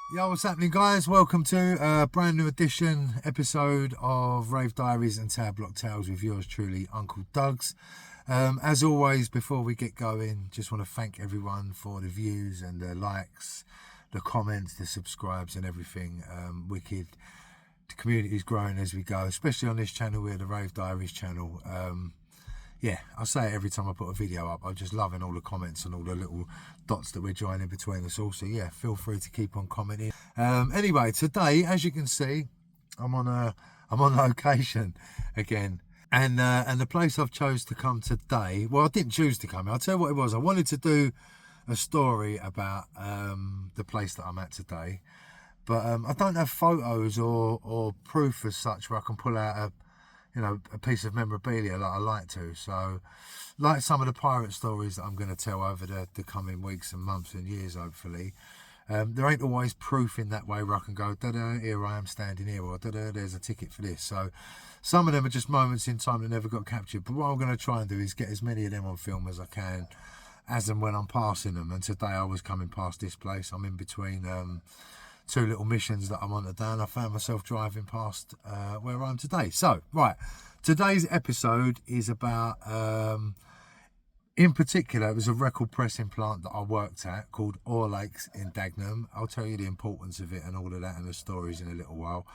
Yo, what's happening, guys? Welcome to a brand new edition episode of Rave Diaries and Tab Block Tales with yours truly, Uncle Doug's. As always, before we get going, just want to thank everyone for the views and the likes, the comments, the subscribes and everything. Wicked. The community's growing as we go, especially on this channel. We're the Rave Diaries channel. Yeah, I say it every time I put a video up. I'm just loving all the comments and all the little dots that we're joining between us all. So yeah, feel free to keep on commenting. Anyway, today, as you can see, I'm on location again, and the place I've chose to come today. Well, I didn't choose to come. I'll tell you what it was. I wanted to do a story about the place that I'm at today, but I don't have photos or proof as such where I can pull out a piece of memorabilia like I like to. So, like some of the pirate stories that I'm going to tell over the coming weeks and months and years, hopefully, there ain't always proof in that way where I can go, da-da, here I am standing here, or da-da, there's a ticket for this. So, some of them are just moments in time that never got captured. But what I'm going to try and do is get as many of them on film as I can, as and when I'm passing them. And today I was coming past this place. I'm in between two little missions that I'm on today, and I found myself driving past where I am today. So, right, today's episode is about, in particular, it was a record pressing plant that I worked at called Orlakes in Dagenham. I'll tell you the importance of it and all of that and the stories in a little while.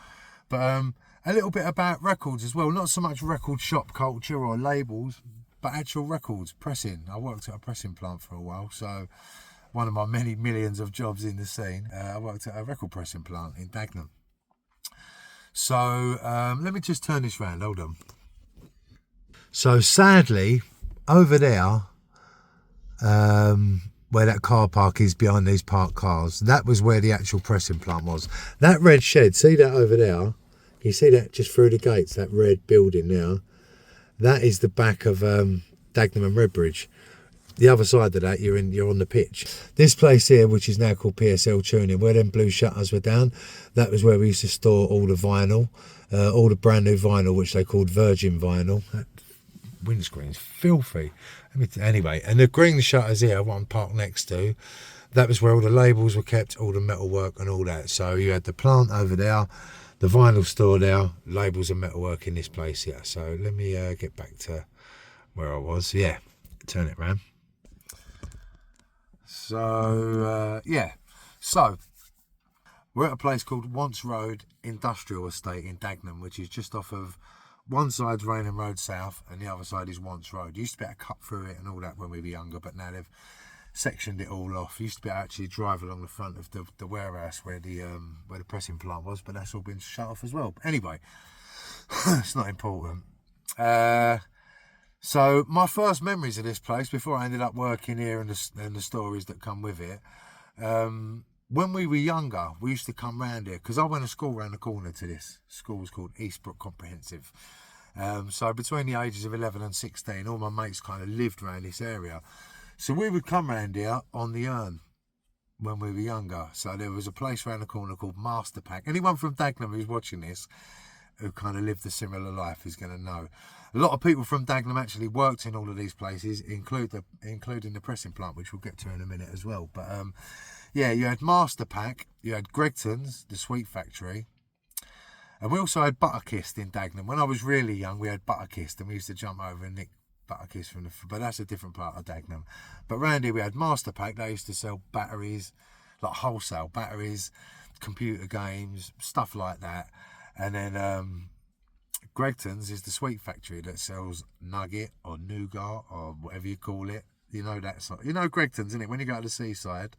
But a little bit about records as well, not so much record shop culture or labels, but actual records, pressing. I worked at a pressing plant for a while, so one of my many millions of jobs in the scene. I worked at a record pressing plant in Dagenham. So let me just turn this round, hold on. So sadly, over there, where that car park is behind these parked cars, that was where the actual pressing plant was. That red shed, see that over there? You see that just through the gates, that red building now? That is the back of Dagenham and Redbridge. The other side of that, you're on the pitch. This place here, which is now called PSL Tuning, where them blue shutters were down, that was where we used to store all the vinyl, all the brand new vinyl, which they called virgin vinyl. That windscreen's filthy. Anyway, and the green shutters here, what I'm parked next to, that was where all the labels were kept, all the metalwork and all that. So you had the plant over there, the vinyl store there, labels and metalwork in this place here. So let me get back to where I was. Yeah, turn it round. So, so we're at a place called Once Road Industrial Estate in Dagenham, which is just off of one side's Rainham Road South and the other side is Once Road. You used to be able to cut through it and all that when we were younger, but now they've sectioned it all off. You used to be able to actually drive along the front of the warehouse where the pressing plant was, but that's all been shut off as well. But anyway, it's not important. So my first memories of this place, before I ended up working here and the stories that come with it, when we were younger, we used to come round here, because I went to school round the corner to this. School was called Eastbrook Comprehensive. So between the ages of 11 and 16, all my mates kind of lived around this area. So we would come round here on the Urn when we were younger. So there was a place round the corner called Master Pack. Anyone from Dagenham who's watching this, who kind of lived a similar life, is going to know. A lot of people from Dagenham actually worked in all of these places, including the pressing plant, which we'll get to in a minute as well. But yeah, you had Master Pack, you had Gregton's, the sweet factory, and we also had Butterkist in Dagenham. When I was really young, we had Butterkist, and we used to jump over and nick Butterkist from but that's a different part of Dagenham. But round here we had Master Pack. They used to sell batteries, like wholesale batteries, computer games, stuff like that. And then Gregton's is the sweet factory that sells nugget or nougat or whatever you call it. You know that sort. You know Gregton's, isn't it? When you go to the seaside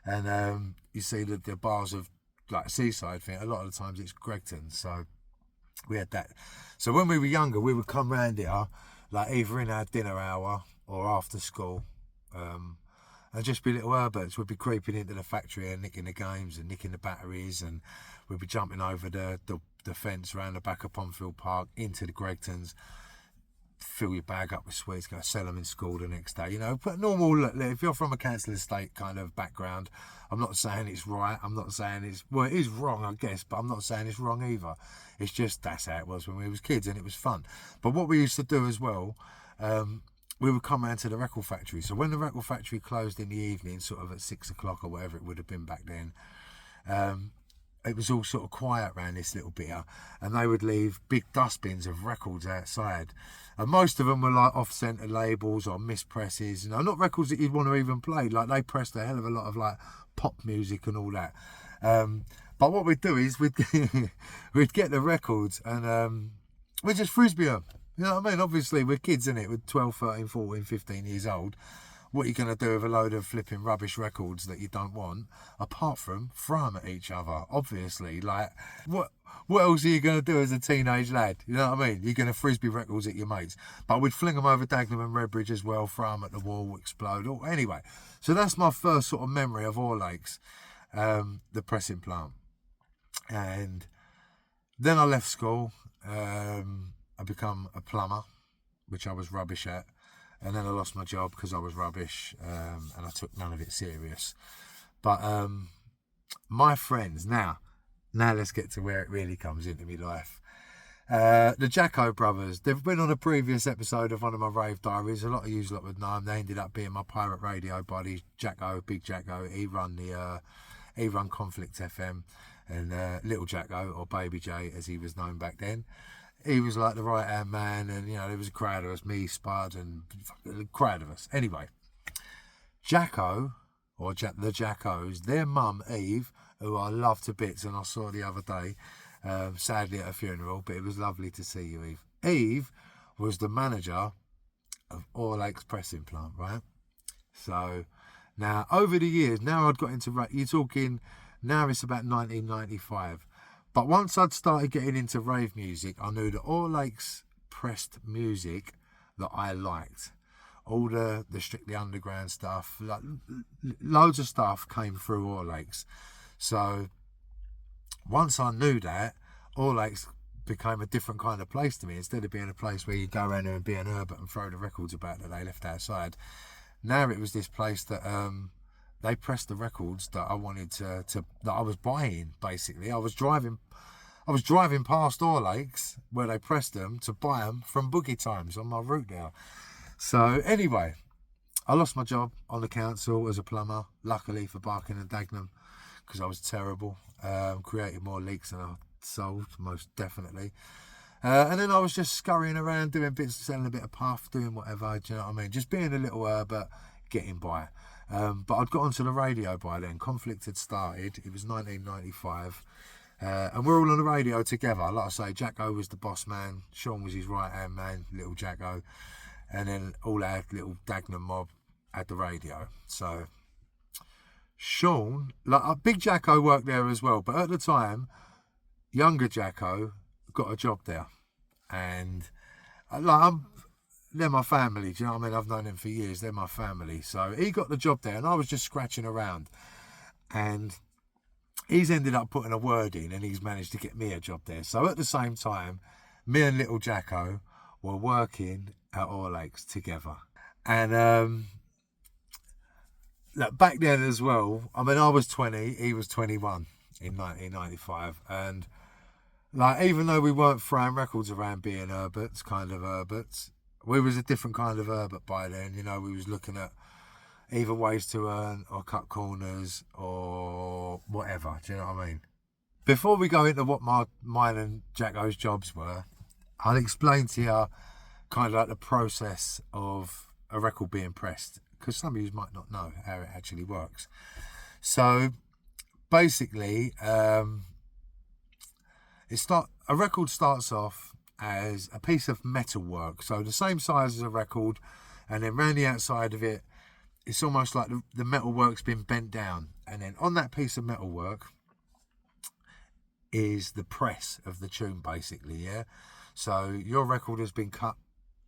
and you see the bars of like seaside thing, a lot of the times it's Gregton's. So we had that. So when we were younger, we would come round here, like either in our dinner hour or after school, and just be little Herberts. We'd be creeping into the factory and nicking the games and nicking the batteries, and we'd be jumping over the fence around the back of Ponfield Park into the Gregtons, fill your bag up with sweets, go sell them in school the next day. You know, but normal. If you're from a council estate kind of background, I'm not saying it's right. I'm not saying it's, well, it is wrong, I guess, but I'm not saying it's wrong either. It's just that's how it was when we was kids, and it was fun. But what we used to do as well, we would come round to the record factory. So when the record factory closed in the evening, sort of at 6 o'clock or whatever it would have been back then, it was all sort of quiet around this little bit, and they would leave big dustbins of records outside. And most of them were like off-centre labels or mispresses, not records that you'd want to even play. Like, they pressed a hell of a lot of like pop music and all that. But what we'd do is we'd get the records and we'd just frisbee them. You know what I mean? Obviously, we're kids, innit? We're 12, 13, 14, 15 years old. What are you going to do with a load of flipping rubbish records that you don't want, apart from throw them at each other, obviously? Like, what else are you going to do as a teenage lad? You know what I mean? You're going to frisbee records at your mates. But we'd fling them over Dagenham and Redbridge as well, throw them at the wall, explode. Anyway, so that's my first sort of memory of Orlakes, the pressing plant. And then I left school. I become a plumber, which I was rubbish at. And then I lost my job because I was rubbish, and I took none of it serious. But my friends, now let's get to where it really comes into my life. The Jacko brothers, they've been on a previous episode of one of my Rave Diaries. A lot of you lot would know them. They ended up being my pirate radio buddies. Jacko, Big Jacko, he run Conflict FM, and Little Jacko, or Baby J as he was known back then. He was like the right-hand man, and, there was a crowd of us, me, Spud, and a crowd of us. Anyway, Jacko, or the Jackos, their mum, Eve, who I love to bits, and I saw the other day, sadly at a funeral, but it was lovely to see you, Eve. Eve was the manager of Orlake's pressing plant, right? So, now, over the years, now I'd got into, you're talking, now it's about 1995. But once I'd started getting into rave music, I knew that Orlakes pressed music that I liked. All the Strictly Underground stuff, like, loads of stuff came through Orlakes. So once I knew that, Orlakes became a different kind of place to me. Instead of being a place where you go around there and be an hermit and throw the records about that they left outside, now it was this place that they pressed the records that I wanted to that I was buying. Basically, I was driving past Orlakes where they pressed them to buy them from Boogie Times on my route there. So anyway, I lost my job on the council as a plumber. Luckily for Barking and Dagenham, because I was terrible. Created more leaks than I solved, most definitely. And then I was just scurrying around doing bits, selling a bit of puff, doing whatever. Do you know what I mean? Just being a little but getting by. But I'd got onto the radio by then. Conflict had started. It was 1995. And we're all on the radio together. Like I say, Jacko was the boss man. Sean was his right-hand man, little Jacko. And then all our little Dagenham mob had the radio. So Sean, Big Jacko worked there as well. But at the time, younger Jacko got a job there. And they're my family, do you know what I mean? I've known them for years. They're my family. So he got the job there, and I was just scratching around. And he's ended up putting a word in, and he's managed to get me a job there. So at the same time, me and little Jacko were working at Orlakes together. And back then as well, I mean, I was 20, he was 21 in 1995. And even though we weren't throwing records around being Herberts, we was a different kind of Herbert by then. We was looking at either ways to earn or cut corners or whatever. Do you know what I mean? Before we go into what mine and Jacko's jobs were, I'll explain to you kind of like the process of a record being pressed, because some of you might not know how it actually works. So basically, a record starts off as a piece of metalwork, so the same size as a record, and then round the outside of it, it's almost like the metalwork's been bent down, and then on that piece of metalwork is the press of the tune, basically, yeah? So your record has been cut,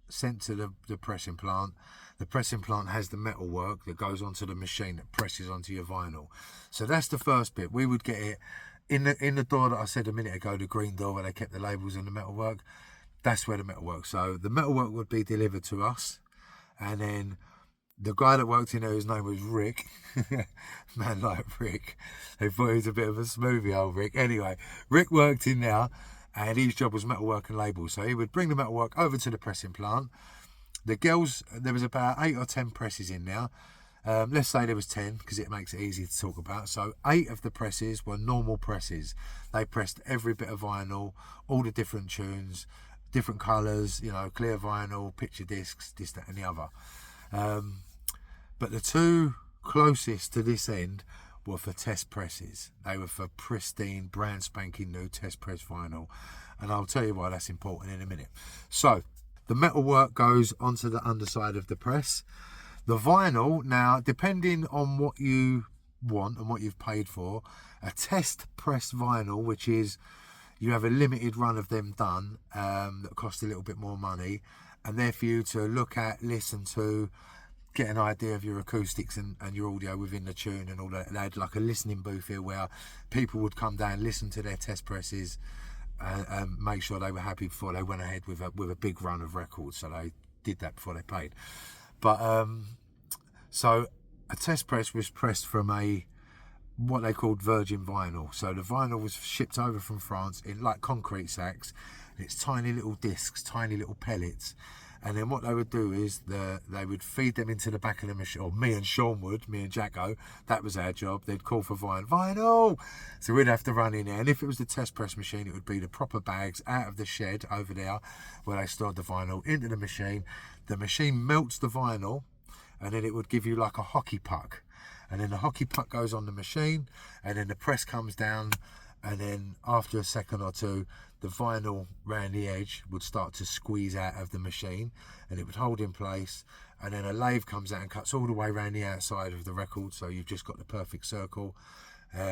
sent to the pressing plant. The pressing plant has the metalwork that goes onto the machine that presses onto your vinyl. So that's the first bit. We would get it in the door that I said a minute ago, the green door where they kept the labels and the metalwork. That's where the metalwork. So the metalwork would be delivered to us, and then the guy that worked in there, his name was Rick. Man like Rick. They thought he was a bit of a smoothie, old Rick. Anyway, Rick worked in there, and his job was metalwork and labels. So he would bring the metalwork over to the pressing plant. The girls, there was about 8 or 10 presses in there. Let's say there was 10, because it makes it easy to talk about. So 8 of the presses were normal presses. They pressed every bit of vinyl, all the different tunes, different colours, you know, clear vinyl, picture discs, this, that and the other. But the 2 closest to this end were for test presses. They were for pristine, brand spanking new test press vinyl. And I'll tell you why that's important in a minute. So the metalwork goes onto the underside of the press. The vinyl, now, depending on what you want and what you've paid for, a test press vinyl, which is you have a limited run of them done, that cost a little bit more money, and they're for you to look at, listen to, get an idea of your acoustics and your audio within the tune and all that. They had like a listening booth here where people would come down, listen to their test presses, and make sure they were happy before they went ahead with a big run of records. So they did that before they paid. But so a test press was pressed from what they called virgin vinyl. So the vinyl was shipped over from France in like concrete sacks. It's tiny little discs, tiny little pellets. And then what they would do is they would feed them into the back of the machine, or me and Sean would, me and Jacko, that was our job. They'd call for vinyl. So we'd have to run in there. And if it was the test press machine, it would be the proper bags out of the shed over there where they stored the vinyl into the machine. The machine melts the vinyl, and then it would give you like a hockey puck. And then the hockey puck goes on the machine, and then the press comes down, and then after a second or two, the vinyl round the edge would start to squeeze out of the machine, and it would hold in place, and then a lathe comes out and cuts all the way around the outside of the record, so you've just got the perfect circle.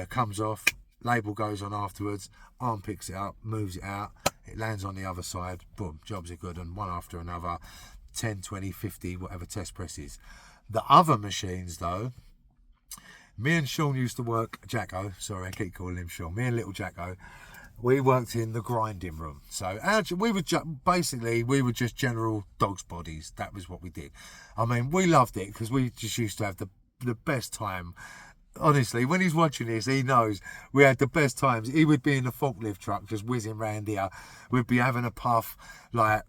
Comes off, label goes on afterwards, arm picks it up, moves it out, it lands on the other side, boom, jobs are good, and one after another, 10, 20, 50, whatever test presses. The other machines though, me and Sean used to work, Jacko, sorry I keep calling him Sean, me and little Jacko, we worked in the grinding room. So we were just general dog's bodies. That was what we did. I mean, we loved it because we just used to have the best time. Honestly, when he's watching this, he knows we had the best times. He would be in the forklift truck just whizzing round here. We'd be having a puff, like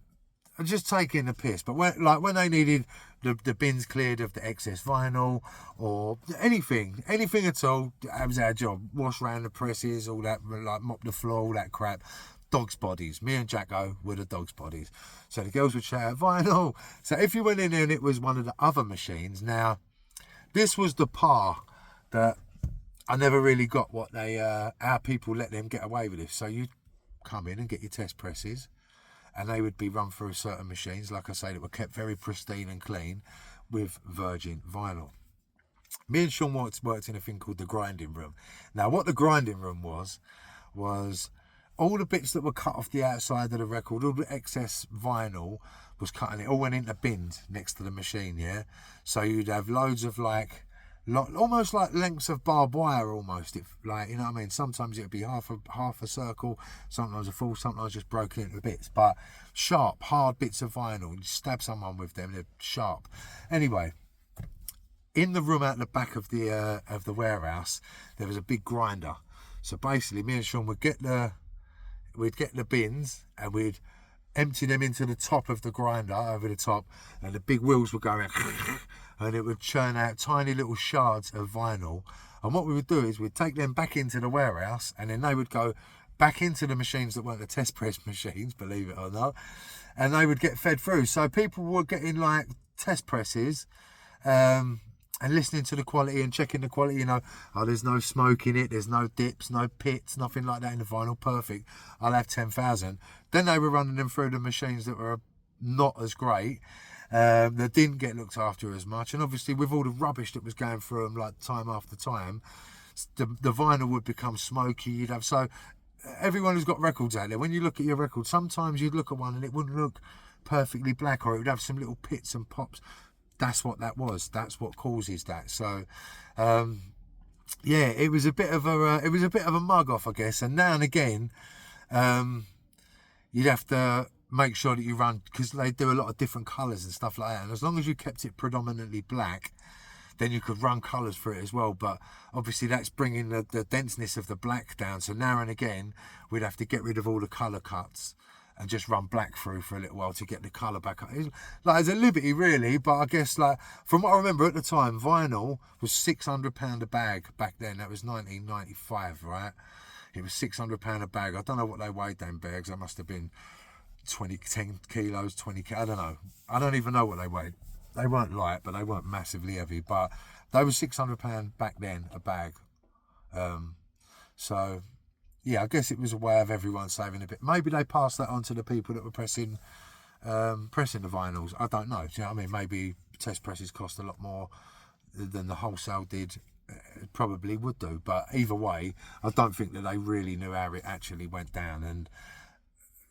just taking the piss. But when they needed the bins cleared of the excess vinyl or anything at all, that was our job. Wash around the presses, all that, like mop the floor, all that crap. Dog's bodies. Me and Jacko were the dog's bodies. So the girls would shout vinyl. So if you went in there and it was one of the other machines, now this was the par that I never really got what our people let them get away with this. So you'd come in and get your test presses, and they would be run through certain machines, like I say, that were kept very pristine and clean with virgin vinyl. Me and Sean worked in a thing called the grinding room. Now, what the grinding room was all the bits that were cut off the outside of the record, all the excess vinyl was cut, and it all went into bins next to the machine, yeah? So you'd have loads of almost like lengths of barbed wire, almost, if like, you know what I mean. Sometimes it would be half a circle, sometimes a full, sometimes just broken into bits, but sharp, hard bits of vinyl. You stab someone with them, they're sharp. Anyway, in the room out the back of the warehouse, there was a big grinder. So basically, me and Sean would get the bins and we'd empty them into the top of the grinder, over the top, and the big wheels would go around and it would churn out tiny little shards of vinyl. And what we would do is we'd take them back into the warehouse, and then they would go back into the machines that weren't the test press machines, believe it or not, and they would get fed through. So people were getting like test presses and listening to the quality and checking the quality, you know, there's no smoke in it, there's no dips, no pits, nothing like that in the vinyl, perfect, I'll have 10,000. Then they were running them through the machines that were not as great, that didn't get looked after as much, and obviously with all the rubbish that was going through them, like time after time, the vinyl would become smoky. You'd have, so everyone who's got records out there, when you look at your record, sometimes you'd look at one and it wouldn't look perfectly black, or it would have some little pits and pops. That's what that was. That's what causes that. So yeah, it was a bit of a mug off, I guess. And now and again, you'd have to make sure that you run, because they do a lot of different colours and stuff like that, and as long as you kept it predominantly black, then you could run colours for it as well. But obviously that's bringing the denseness of the black down, so now and again we'd have to get rid of all the colour cuts and just run black through for a little while to get the colour back. Like, it's a liberty really, but I guess, like, from what I remember at the time, vinyl was £600 a bag back then. That was 1995, right? It was £600 a bag. I don't know what they weighed, them bags. They must have been 10 kilos, 20 kilos. I don't know. I don't even know what they weighed. They weren't light, but they weren't massively heavy. But they were £600 back then, a bag. So, yeah, I guess it was a way of everyone saving a bit. Maybe they passed that on to the people that were pressing the vinyls. I don't know. Do you know what I mean? Maybe test presses cost a lot more than the wholesale did. It probably would do. But either way, I don't think that they really knew how it actually went down. And,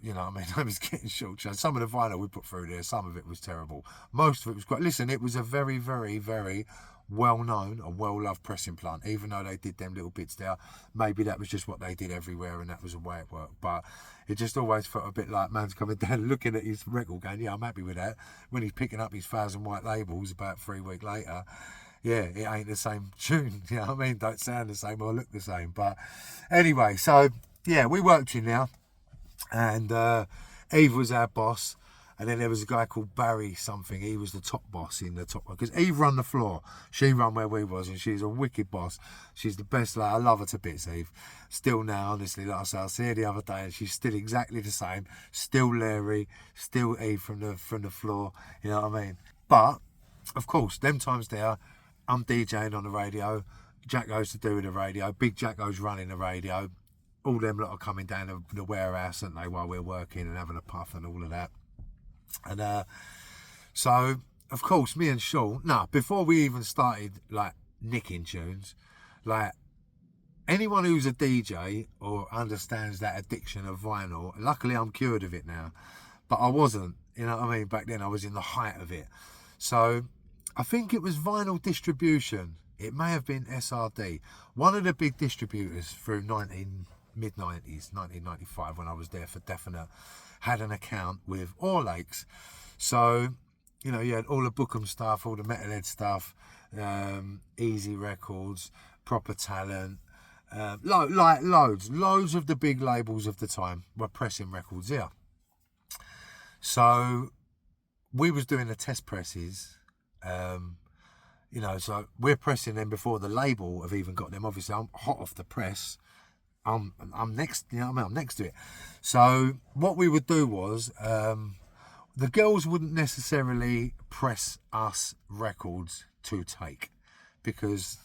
you know what I mean? I was getting short. Some of the vinyl we put through there, some of it was terrible. Most of it was great. Listen, it was a very, very, very well-known and well-loved pressing plant. Even though they did them little bits there, maybe that was just what they did everywhere and that was the way it worked. But it just always felt a bit like man's coming down looking at his record going, yeah, I'm happy with that. When he's picking up his 1,000 white labels about 3 weeks later, yeah, it ain't the same tune. You know what I mean? Don't sound the same or look the same. But anyway, so yeah, we worked in now. And Eve was our boss, and then there was a guy called Barry something. He was the top boss in the top one, because Eve run the floor. She run where we was, and she's a wicked boss. She's the best. Like, I love her to bits, Eve. Still now, honestly, like I said, I see her the other day, and she's still exactly the same. Still Larry, still Eve from the floor. You know what I mean? But of course, them times there, I'm DJing on the radio. Jacko's to do with the radio. Big Jacko's running the radio. All them lot are coming down the warehouse, aren't they, while we're working and having a puff and all of that. And so, of course, me and Sean, before we even started, like, nicking tunes, like, anyone who's a DJ or understands that addiction of vinyl, luckily I'm cured of it now, but I wasn't, you know what I mean? Back then I was in the height of it. So, I think it was Vinyl Distribution. It may have been SRD. One of the big distributors through mid-90s, 1995, when I was there for definite, had an account with Orlakes. So, you know, you had all the Bookham stuff, all the Metalhead stuff, Easy Records, Proper Talent, loads of the big labels of the time were pressing records here. So we was doing the test presses, you know, so we're pressing them before the label have even got them. Obviously, I'm hot off the press. I'm next, you know what I mean? I'm next to it. So what we would do was, the girls wouldn't necessarily press us records to take, because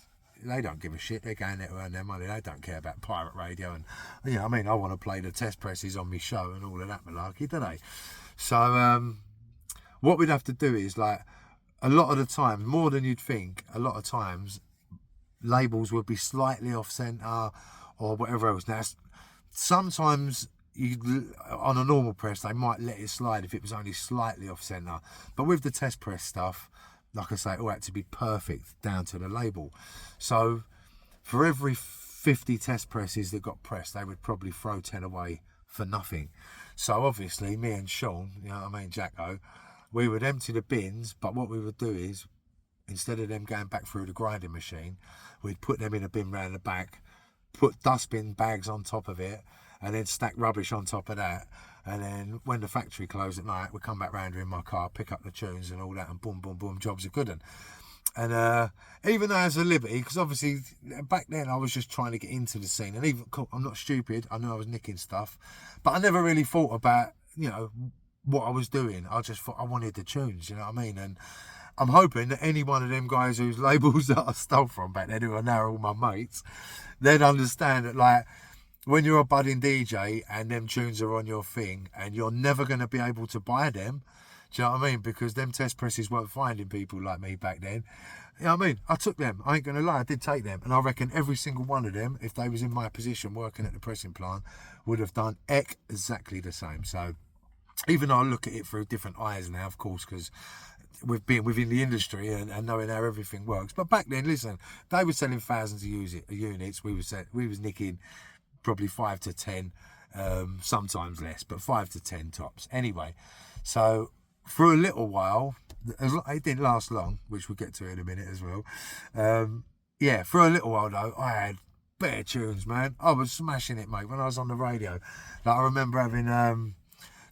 they don't give a shit. They're going there to earn their money. They don't care about pirate radio. And, you know what I mean? I want to play the test presses on my show and all of that malarkey, don't they? So what we'd have to do is, like, a lot of the time, more than you'd think, a lot of times labels would be slightly off centre or whatever else. Now, sometimes on a normal press, they might let it slide if it was only slightly off centre. But with the test press stuff, like I say, it all had to be perfect down to the label. So for every 50 test presses that got pressed, they would probably throw 10 away for nothing. So obviously, me and Sean, you know what I mean, Jacko, we would empty the bins, but what we would do is, instead of them going back through the grinding machine, we'd put them in a bin round the back, put dustbin bags on top of it, and then stack rubbish on top of that. And then when the factory closed at night, we'd come back round here in my car, pick up the tunes and all that, and boom, boom, boom, jobs are good. And even though it's a liberty, because obviously back then I was just trying to get into the scene, and even, I'm not stupid, I knew I was nicking stuff, but I never really thought about, you know, what I was doing. I just thought I wanted the tunes, you know what I mean? And I'm hoping that any one of them guys whose labels that I stole from back then, who are now all my mates, they'd understand that, like, when you're a budding DJ and them tunes are on your thing and you're never going to be able to buy them, do you know what I mean? Because them test presses weren't finding people like me back then. You know what I mean? I took them. I ain't going to lie, I did take them. And I reckon every single one of them, if they was in my position working at the pressing plant, would have done exactly the same. So even though I look at it through different eyes now, of course, because we've been within the industry and knowing how everything works. But back then, listen, they were selling thousands of units. We was nicking probably 5 to 10, sometimes less, but 5 to 10 tops. Anyway, so for a little while, it didn't last long, which we'll get to in a minute as well. Yeah, for a little while though, I had bare tunes, man. I was smashing it, mate, when I was on the radio. Like, I remember having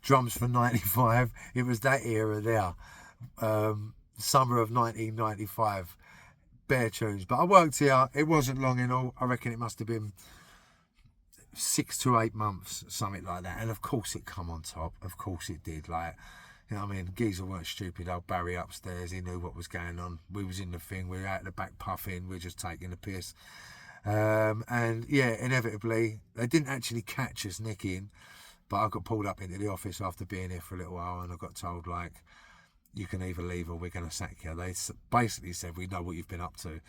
drums for 95. It was that era there. Summer of 1995. Bare tunes. But I worked here. It wasn't long in all. I reckon it must have been 6 to 8 months, something like that. And of course it come on top. Of course it did. Like, you know what I mean? Geezer weren't stupid. Old Barry upstairs, he knew what was going on. We was in the thing. We were out the back puffing. We were just taking the piss. And yeah, inevitably, they didn't actually catch us nicking. But I got pulled up into the office after being here for a little while, and I got told, like, you can either leave or we're going to sack you. They basically said, we know what you've been up to.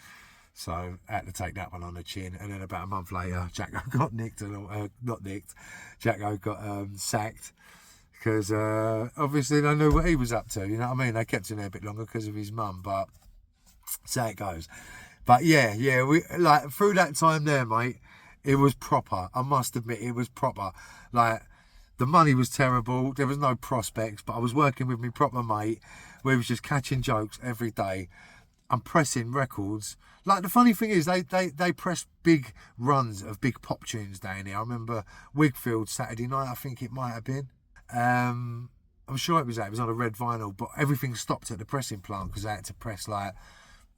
So I had to take that one on the chin. And then about a month later, Jacko got nicked, not nicked, Jacko got sacked. Because obviously they knew what he was up to, you know what I mean? They kept him there a bit longer because of his mum, but that's how it goes. But yeah, we like through that time there, mate, it was proper. I must admit, it was proper. Like, the money was terrible. There was no prospects, but I was working with my proper mate. We was just catching jokes every day. I'm pressing records. Like, the funny thing is, they press big runs of big pop tunes down here. I remember Wigfield Saturday night, I think it might have been. I'm sure it was that. It was on a red vinyl, but everything stopped at the pressing plant because I had to press, like,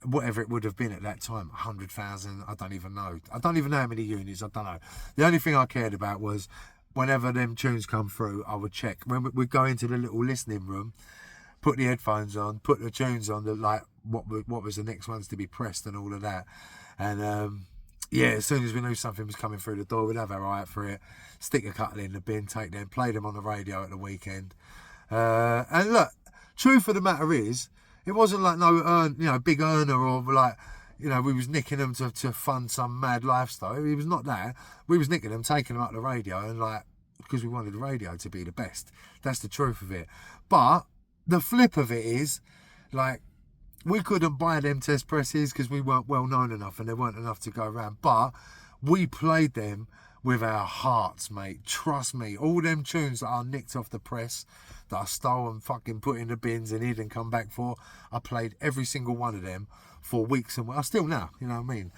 whatever it would have been at that time, 100,000. I don't even know. I don't even know how many units. I don't know. The only thing I cared about was, whenever them tunes come through, I would check. When we'd go into the little listening room, put the headphones on, put the tunes on, like what was the next ones to be pressed and all of that. And yeah, as soon as we knew something was coming through the door, we'd have our eye out for it, stick a couple in the bin, take them, play them on the radio at the weekend. And look, truth of the matter is, it wasn't like no big earner, or like, you know, we was nicking them to fund some mad lifestyle. It was not that. We was nicking them, taking them up the radio, and like, because we wanted the radio to be the best. That's the truth of it. But the flip of it is, like, we couldn't buy them test presses because we weren't well known enough and there weren't enough to go around. But we played them with our hearts, mate. Trust me. All them tunes that I nicked off the press, that I stole and fucking put in the bins and hid and come back for, I played every single one of them for weeks and I still now, you know what I mean?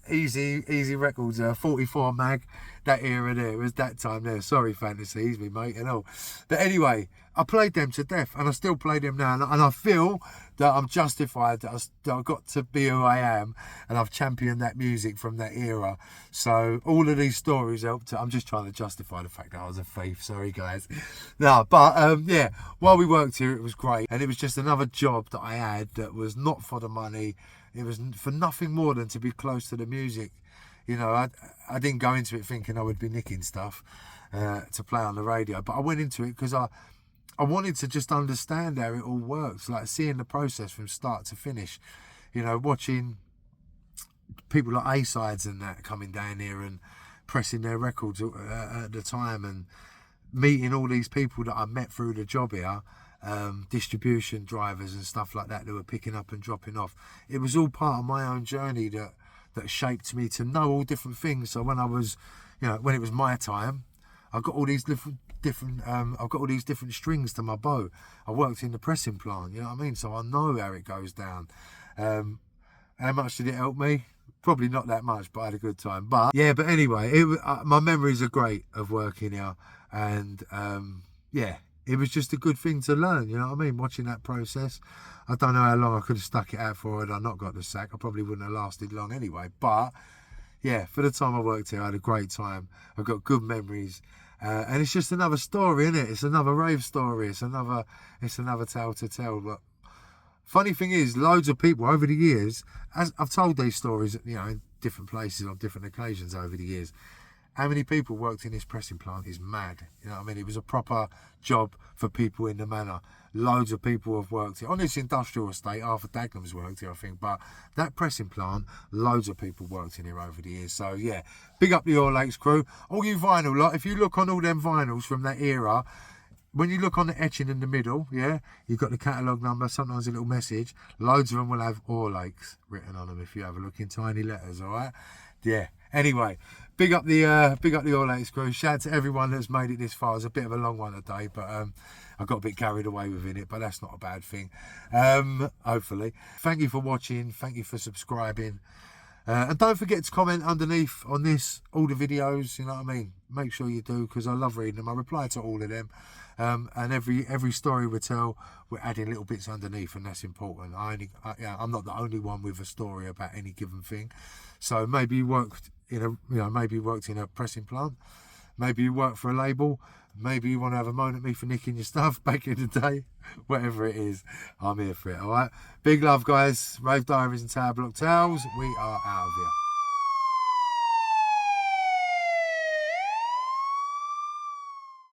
Easy Records, 44 mag, that era there, it was that time there. Sorry, Fantasies, me mate and all. But anyway, I played them to death and I still play them now, and I feel that I'm justified that I've got to be who I am, and I've championed that music from that era. So all of these stories helped. I'm just trying to justify the fact that I was a thief. Sorry, guys. No, but yeah, while we worked here, it was great, and it was just another job that I had that was not for the money. It was for nothing more than to be close to the music. You know, I didn't go into it thinking I would be nicking stuff to play on the radio, but I went into it because I wanted to just understand how it all works, like seeing the process from start to finish. You know, watching people like A-Sides and that coming down here and pressing their records at the time, and meeting all these people that I met through the job here, distribution drivers and stuff like that were picking up and dropping off. It was all part of my own journey that shaped me to know all different things. So when I was, you know, when it was my time, I got all these different I've got all these different strings to my bow. I worked in the pressing plant, you know what I mean? So I know how it goes down. How much did it help me? Probably not that much, but I had a good time. But yeah, but anyway, my memories are great of working here, and yeah, it was just a good thing to learn, you know what I mean? Watching that process. I don't know how long I could have stuck it out for had I not got the sack. I probably wouldn't have lasted long anyway. But yeah, for the time I worked here, I had a great time. I've got good memories. And it's just another story, isn't it? It's another rave story. It's another tale to tell. But funny thing is, loads of people over the years, as I've told these stories, you know, in different places on different occasions over the years, how many people worked in this pressing plant is mad. You know what I mean? It was a proper job for people in the manor. Loads of people have worked here. On this industrial estate, half of Dagenham's worked here, I think. But that pressing plant, loads of people worked in here over the years. So, yeah, big up the Orlakes crew. All you vinyl lot, if you look on all them vinyls from that era, when you look on the etching in the middle, yeah, you've got the catalogue number, sometimes a little message. Loads of them will have Orlakes written on them if you have a look in tiny letters, all right? Yeah. Anyway, big up the Orlakes crew. Shout out to everyone that's made it this far. It's a bit of a long one today, but I got a bit carried away within it, but that's not a bad thing. Hopefully. Thank you for watching. Thank you for subscribing. And don't forget to comment underneath on this, all the videos, you know what I mean? Make sure you do, because I love reading them. I reply to all of them. And every story we tell, we're adding little bits underneath, and that's important. I'm not the only one with a story about any given thing. So maybe you worked in a pressing plant, maybe you work for a label, maybe you want to have a moan at me for nicking your stuff back in the day. Whatever it is, I'm here for it. All right, big love, guys. Rave Diaries and Tower Block Tales. We are out of here.